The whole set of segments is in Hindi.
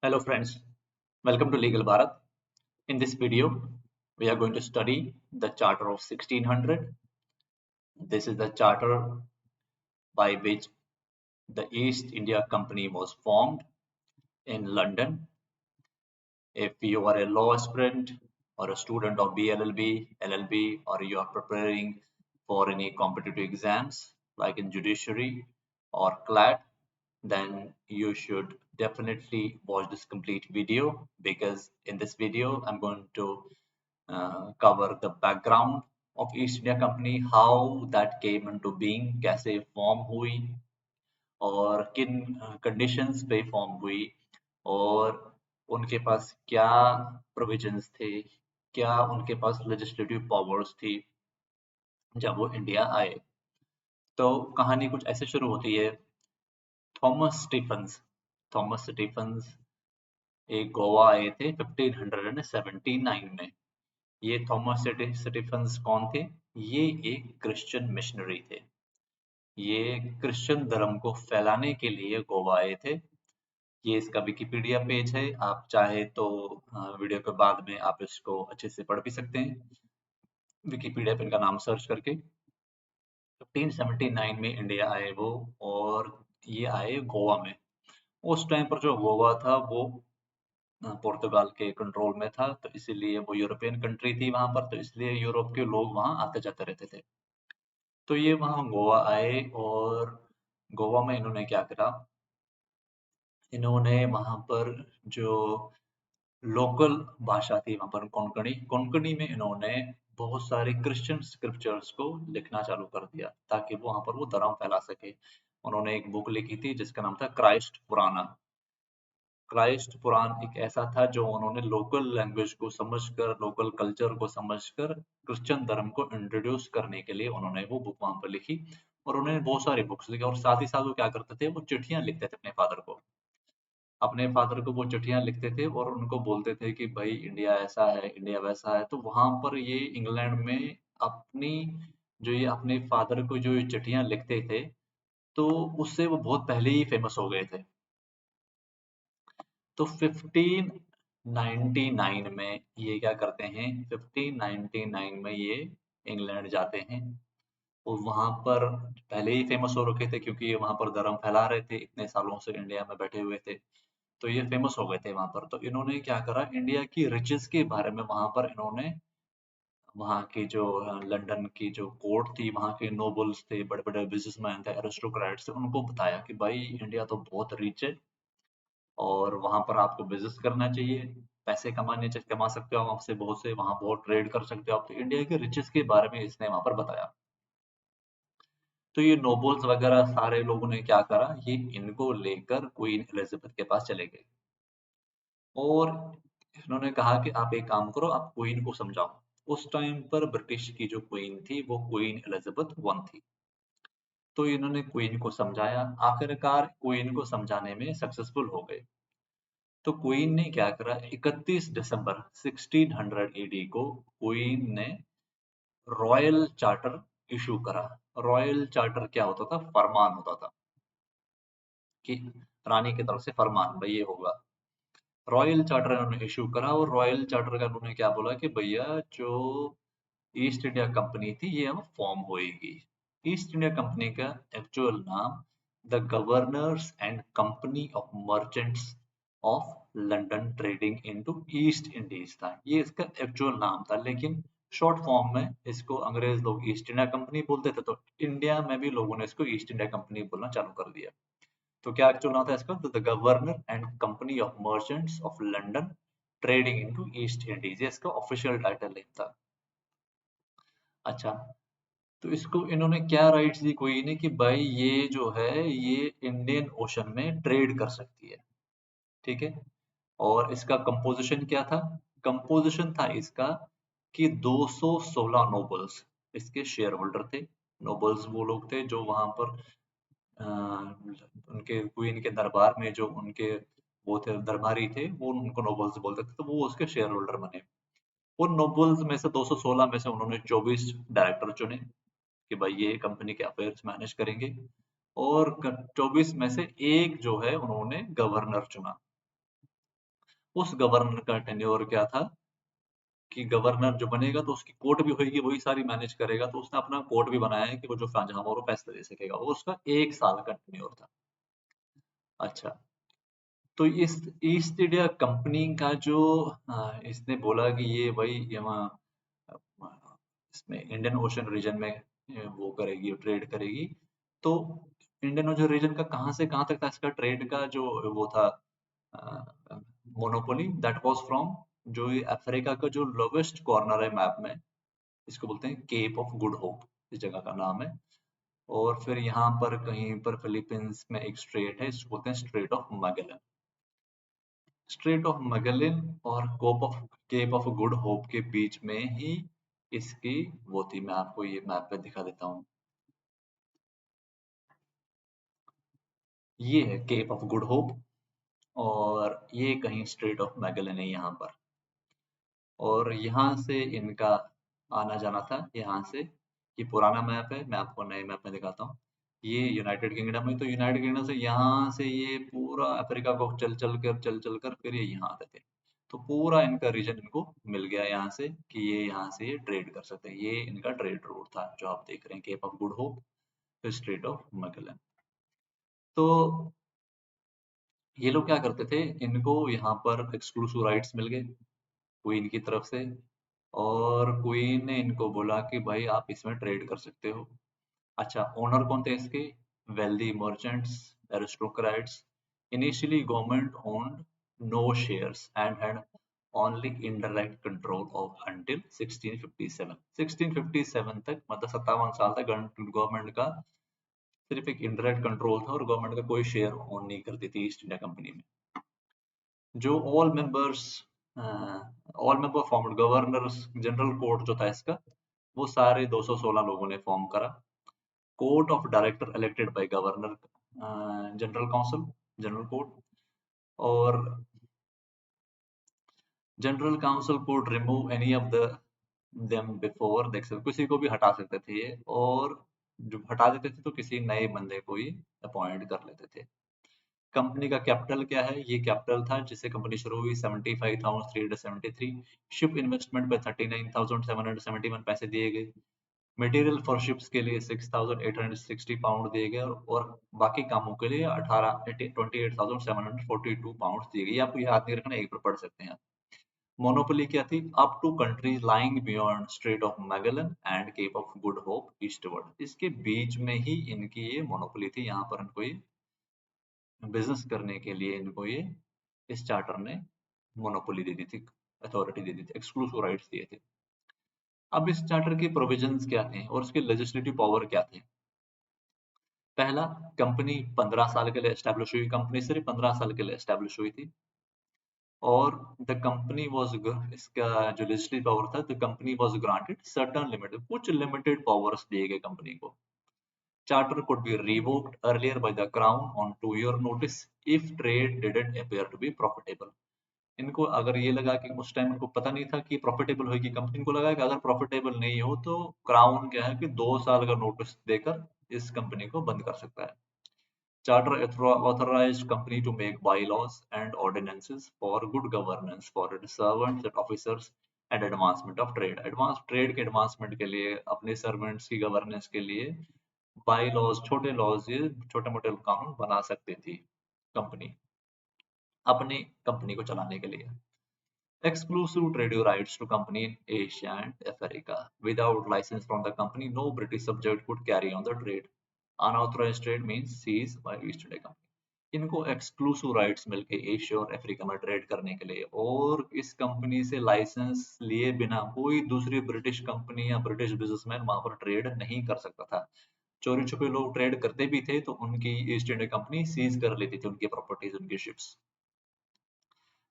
Hello friends, welcome to Legal Bharat. In this video, we are going to study the Charter of 1600. This is the charter by which the East India Company was formed in London. If you are a law aspirant or a student of BLLB, LLB, or you are preparing for any competitive exams like in judiciary or CLAT, then you should definitely watch this complete video, because in this video I'm going to cover the background of East India Company, how that came into being, कैसे form हुई और किन कंडीशंस पे फॉर्म हुई और उनके पास क्या प्रोविजंस थे, क्या उनके पास लेजिस्लेटिव पावर्स थी जब वो इंडिया आए। तो कहानी कुछ ऐसे शुरू होती है। थॉमस स्टीफंस थॉमस स्टीफंस एक गोवा आए थे 1579 में। ये थॉमस स्टीफंस कौन थे? ये एक क्रिश्चियन मिशनरी थे। ये क्रिश्चियन धर्म को फैलाने के लिए गोवा आए थे। ये इसका विकिपीडिया पेज है, आप चाहे तो वीडियो के बाद में आप इसको अच्छे से पढ़ भी सकते हैं विकिपीडिया पे इनका नाम सर्च करके। 1579 में इंडिया आए वो, और ये आए गोवा में। उस टाइम पर जो गोवा था वो पुर्तगाल के कंट्रोल में था, तो इसीलिए वो यूरोपियन कंट्री थी वहां पर, तो इसलिए यूरोप के लोग वहां आते जाते रहते थे। तो ये वहां गोवा आए और गोवा में इन्होंने क्या करा, इन्होंने वहां पर जो लोकल भाषा थी वहां पर कोंकणी, कोंकणी में इन्होंने बहुत सारे क्रिश्चियन स्क्रिप्चर्स को लिखना चालू कर दिया ताकि वो वहां पर वो धर्म फैला सके। उन्होंने एक बुक लिखी थी जिसका नाम था क्राइस्ट पुराना। क्राइस्ट पुराण एक ऐसा था जो उन्होंने लोकल लैंग्वेज को समझकर, लोकल कल्चर को समझकर क्रिश्चियन धर्म को इंट्रोड्यूस करने के लिए उन्होंने वो बुक वहां पर लिखी। और उन्होंने बहुत सारी बुक्स लिखी, और साथ ही साथ वो क्या करते थे, वो चिट्ठियां लिखते थे अपने फादर को वो चिट्ठियां लिखते थे और उनको बोलते थे कि भाई इंडिया ऐसा है, इंडिया वैसा है। तो वहां पर ये इंग्लैंड में अपनी जो ये अपने फादर को जो ये चिट्ठियां लिखते थे, तो उससे वो बहुत पहले ही फेमस हो गए थे। तो 1599 में ये क्या करते हैं, 1599 में ये इंग्लैंड जाते हैं और वहां पर पहले ही फेमस हो रखे थे क्योंकि ये वहां पर धर्म फैला रहे थे, इतने सालों से इंडिया में बैठे हुए थे। तो ये फेमस हो गए थे वहां पर। तो इन्होंने क्या करा, इंडिया की रिचेस के बारे में वहां पर इन्होंने, वहाँ की जो लंदन की जो कोर्ट थी, वहाँ के नोबल्स थे, बड़े बड़े बिजनेसमैन थे, एरिस्टोक्रेट्स थे, उनको बताया कि भाई इंडिया तो बहुत रिच है और वहां पर आपको बिजनेस करना चाहिए, पैसे कमाने चाहिए, कमा सकते हो आप आपसे बहुत से, वहां बहुत ट्रेड कर सकते हो आप। तो इंडिया के रिचेस के बारे में इसने वहां पर बताया। तो ये नोबल्स वगैरह सारे लोगों ने क्या करा, ये इनको लेकर क्वीन एलिजाबेथ के पास चले गए और इन्होंने कहा कि आप एक काम करो, आप क्वीन को समझाओ। उस टाइम पर ब्रिटिश की जो क्वीन थी वो क्वीन एलिजाबेथ वन थी। तो इन्होंने क्वीन को समझाया, आखिरकार क्वीन को समझाने में सक्सेसफुल हो गए। तो क्वीन ने क्या करा, 31 दिसंबर 1600 एडी को क्वीन ने रॉयल चार्टर इशू करा। रॉयल चार्टर क्या होता था, फरमान होता था कि रानी की तरफ से फरमान, भाई ये होगा। रॉयल चार्टर इन्होंने इशू करा और रॉयल चार्टर का उन्होंने क्या बोला कि भैया जो ईस्ट इंडिया कंपनी थी ये अब फॉर्म होएगी। ईस्ट इंडिया कंपनी का एक्चुअल नाम the governors and company of merchants of London trading into east Indies था। ये इसका एक्चुअल नाम था, लेकिन शॉर्ट फॉर्म में इसको अंग्रेज लोग ईस्ट इंडिया कंपनी बोलते थे, तो इंडिया में भी लोगों ने इसको ईस्ट इंडिया कंपनी बोलना चालू कर दिया। तो क्या एक्चुअल नाम था इसका, the governor and company of merchants of London trading into east Indies, ये इसका ऑफिशियल टाइटल नेम था। अच्छा, तो इसको इन्होंने क्या राइट्स दी कोई ने कि भाई ये जो है ये इंडियन ओशन में ट्रेड कर सकती है, ठीक है। और इसका कंपोजिशन क्या था, कंपोजिशन था इसका कि 216 नोबल्स इसके शेयर होल्डर थे। नोबल्स वो लोग थे जो वहां पर उनके क्वीन के दरबार में जो उनके वो थे, दरबारी थे, वो उनको नोबल्स बोलते थे, तो वो उसके शेयर होल्डर बने। उन नोबल्स में से 216 में से उन्होंने 24 डायरेक्टर चुने कि भाई ये कंपनी के अफेयर्स मैनेज करेंगे, और 24 में से एक जो है उन्होंने गवर्नर चुना। उस गवर्नर का टेन्योर क्या था कि गवर्नर जो बनेगा तो उसकी कोर्ट भी होगी, वही सारी मैनेज करेगा, तो उसने अपना कोर्ट भी बनाया है कि वो जो जहां वो फैसले दे सकेगा, वो उसका 1 साल का टेन्योर था। अच्छा, तो इस ईस्ट इंडिया कंपनी का जो इसने बोला कि ये भाई यहाँ इसमें इंडियन ओशन रीजन में वो करेगी, ट्रेड करेगी। तो इंडियन ओशन रीजन का कहाँ से कहाँ तक था इसका ट्रेड का जो वो था मोनोपोली, दैट वाज फ्रॉम जो ये अफ्रीका का जो लोवेस्ट कॉर्नर है मैप में, इसको बोलते हैं केप ऑफ गुड होप, इस जगह का नाम है। और फिर यहाँ पर कहीं पर फिलीपींस में एक स्ट्रेट है, इसको बोलते हैं straight of Magellan. Straight of Magellan और केप ऑफ गुड होप के बीच में ही इसकी वो थी। मैं आपको ये मैप पे दिखा देता हूँ। ये है केप ऑफ गुड होप और ये कहीं स्ट्रेट ऑफ मैगेलन है यहाँ पर। और यहाँ से इनका आना जाना था, यहाँ से। ये पुराना मैप है, मैं आपको नए मैप में दिखाता हूँ। ये यूनाइटेड किंगडम है, तो यूनाइटेड किंगडम से यहाँ से ये पूरा अफ्रीका को चल चल कर फिर ये यहाँ आते थे। तो पूरा इनका रीजन इनको मिल गया यहाँ से कि ये यहाँ से ये ट्रेड कर सकते हैं। ये इनका ट्रेड रूट था जो आप देख रहे हैं, केप ऑफ गुड होप फिर स्ट्रेट ऑफ मैगेलन। तो ये लोग क्या करते थे, इनको यहाँ पर एक्सक्लूसिव राइट्स मिल गए क्वीन की तरफ से, और क्वीन ने इनको बोला कि भाई आप इसमें ट्रेड कर सकते हो। अच्छा, ओनर कौन थे इसके? Wealthy merchants, aristocrats. Initially government owned no shares and had only indirect control of until 1657। 1657 तक, मतलब 57 साल तक गवर्नमेंट का सिर्फ एक इनडायरेक्ट कंट्रोल था और गवर्नमेंट का कोई शेयर ओन नहीं करती थी ईस्ट इंडिया कंपनी में। जो all member form governors general court जो था इसका, वो सारे 216 लोगों ने फॉर्म करा। Court of director elected by governor, general council, general court. और general council could remove any of the them before, देख सकते किसी को भी हटा सकते थे ये, और जो हटा देते थे तो किसी नए बंदे को ही अपॉइंट कर लेते थे। कंपनी का कैपिटल क्या है? ये कैपिटल था जिससे कंपनी शुरू हुई 75,373। शिप इन्वेस्टमेंट पे 39,771 पैसे दिए गए। मटेरियल फॉर शिप्स के लिए 6,860 पाउंड दिए गए, और बाकी कामों के लिए 28,742 पाउंड दिए गए। ये आपको याद नहीं रखना, एक बार पढ़ सकते हैं आप। मोनोपोली क्या थी? Up to countries lying beyond strait of Magellan and Cape of Good Hope eastward, इसके बीच में ही इनकी ये मोनोपोली थी। यहाँ पर इनको ये बिजनेस करने के लिए इनको ये इस चार्टर ने मोनोपोली दे दी थी, अथॉरिटी दे दी थी, एक्सक्लूसिव राइट्स दिए थे। अब इस चार्टर की प्रोविजंस क्या थे और उसके लेजिस्लेटिव पावर क्या थे? पहला, कंपनी 15 साल के लिए एस्टेब्लिश हुई, कंपनी सिर्फ 15 साल के लिए एस्टेब्लिश हुई थी। और द कंपनी वाज, इसका जो लेजिस्लेटिव पावर था, the company was granted certain limited, कुछ लिमिटेड पावर्स दिए गए कंपनी को। Charter could be revoked earlier by the crown on 2-year notice if trade didn't appear to be profitable। इनको अगर ये लगा कि उस टाइम इनको पता नहीं था कि प्रॉफिटेबल होगी कंपनी, को लगा कि अगर प्रॉफिटेबल नहीं हो तो क्राउन क्या है कि 2 साल का नोटिस देकर इस कंपनी को बंद कर सकता है। Charter authorized company to make bylaws and ordinances for good governance for its servants and officers and advancement of trade। Advance trade के एडवांसमेंट के लिए, अपने सर्वेंट्स की गवर्नेंस के लिए बाई लॉज, छोटे लॉज, ये छोटे मोटे कानून बना सकती थी कंपनी अपनी कंपनी को चलाने के लिए। Exclusive trade rights to company in Asia and Africa. Without license from the company, no British subject could carry on the trade। Unauthorized trade means seized by East India Company। इनको एक्सक्लूसिव राइट्स मिलके एशिया और अफ्रीका में ट्रेड करने के लिए, और इस कंपनी से लाइसेंस लिए बिना कोई दूसरी ब्रिटिश कंपनी या ब्रिटिश बिजनेसमैन वहां पर ट्रेड नहीं कर सकता था। चोरी छुपे लोग ट्रेड करते भी थे तो उनकी ईस्ट इंडिया कंपनी सीज कर लेती थी उनकी प्रॉपर्टीज, उनकी ships.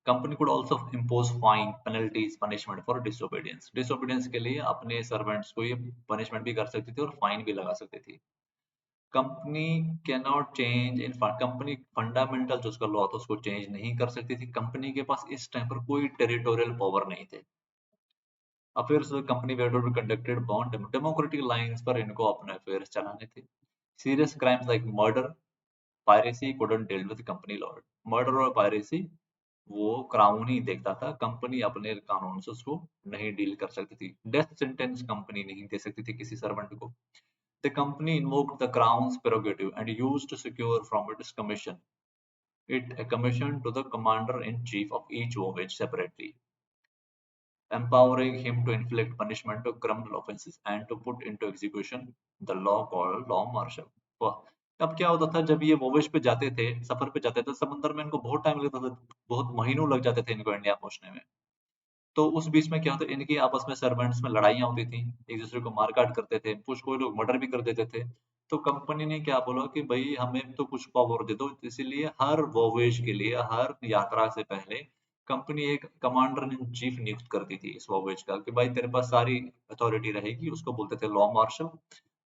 Company could also impose fine, penalties, punishment for disobedience। Disobedience के लिए अपने सर्वेंट्स को ये पनिशमेंट भी कर सकती थी और फाइन भी लगा सकती थी। Company can not change in company fundamental जो उसका लॉ था उसको चेंज नहीं कर सकती थी। कंपनी के पास इस टाइम पर कोई टेरिटोरियल पावर नहीं थे। Affairs company were to be conducted bond democratic lines पर इनको अपने अफेयर्स चलाने थे। Serious crimes like murder, piracy couldn't deal with company law। Murder और पायरेसी वो क्राउन ही देखता था, कंपनी अपने कानून से उसको नहीं डील कर सकती थी। डेथ सेंटेंस कंपनी नहीं दे सकती थी किसी सर्वेंट को। The company invoked the crown's prerogative and used to secure from its commission it a commission to the commander in chief of each voyage separately, empowering him to inflict punishment to criminal offenses and to put into execution the law called law martial. अब क्या होता था, जब ये वोवेज पे जाते थे, सफर पे जाते थे समुद्र में, इनको बहुत टाइम लगता था, बहुत महीनों लग जाते थे इनको इंडिया पहुंचने में। तो उस बीच में क्या होता, इनकी आपस में सर्वेंट्स में लड़ाइयाँ होती थी, एक दूसरे को मार काट करते थे, कुछ कोई लोग मर्डर भी कर देते थे। तो कंपनी ने क्या बोला कि भाई हमें तो कुछ पावर दे दो, इसीलिए हर वॉवेज के लिए, हर यात्रा से पहले कंपनी एक कमांडर इन चीफ नियुक्त करती थी इस वॉवेज का, कि भाई तेरे पास सारी अथॉरिटी रहेगी। उसको बोलते थे लॉ मार्शल।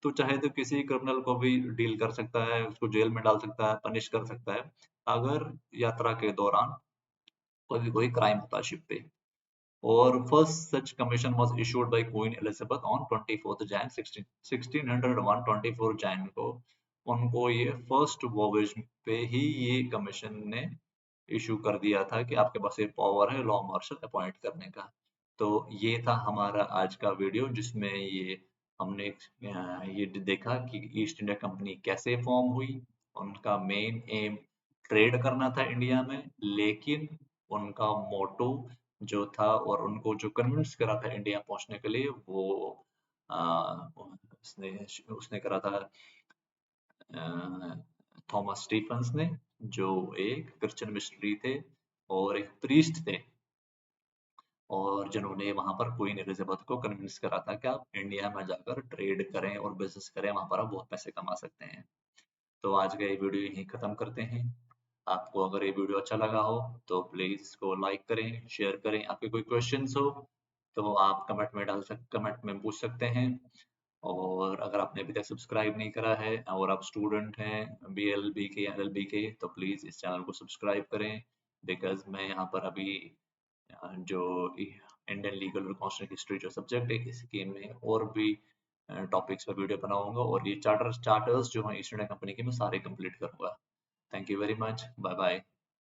तो चाहे तो किसी क्रिमिनल को भी डील कर सकता है, उसको जेल में डाल सकता है, पनिश कर सकता है, अगर यात्रा के दौरान कोई क्राइम होता है शिप पे। Or first such commission was issued by Queen Elizabeth on 24th Jan 1601। 24 Jain को उनको ये फर्स्ट वॉवेज पे ही ये कमीशन ने इशू कर दिया था कि आपके पास ये पावर है लॉ मार्शल अपॉइंट करने का। तो ये था हमारा आज का वीडियो, जिसमें ये हमने ये देखा कि ईस्ट इंडिया कंपनी कैसे फॉर्म हुई। उनका मेन एम ट्रेड करना था इंडिया में, लेकिन उनका मोटो जो था और उनको जो कन्विंस करा था इंडिया पहुंचने के लिए, वो उसने उसने करा था थॉमस स्टीफंस ने, जो एक क्रिश्चियन मिशनरी थे और एक प्रीस्ट थे, और जिन्होंने वहां पर क्वीन एलिजाबेथ को कन्विंस करा था कि आप इंडिया में जाकर ट्रेड करें और बिजनेस करें, वहां पर आप बहुत पैसे कमा सकते हैं। तो आज का ये वीडियो यहीं खत्म करते हैं। आपको अगर ये वीडियो अच्छा लगा हो तो प्लीज इसको लाइक करें, शेयर करें। आपके कोई क्वेश्चंस हो तो आप कमेंट में पूछ सकते हैं। और अगर आपने अभी तक सब्सक्राइब नहीं करा है और आप स्टूडेंट हैं BLB के या LLB के, तो प्लीज इस चैनल को सब्सक्राइब करें। बिकॉज मैं यहाँ पर अभी जो इंडियन लीगल और कॉन्स्टिट्यूशनल हिस्ट्री जो सब्जेक्ट है, इसके में और भी टॉपिक्स पर वीडियो बनाऊंगा, और ये चार्टर्स जो हैं ईस्ट इंडिया कंपनी के, मैं सारे कंप्लीट करूंगा। Thank you very much. Bye bye.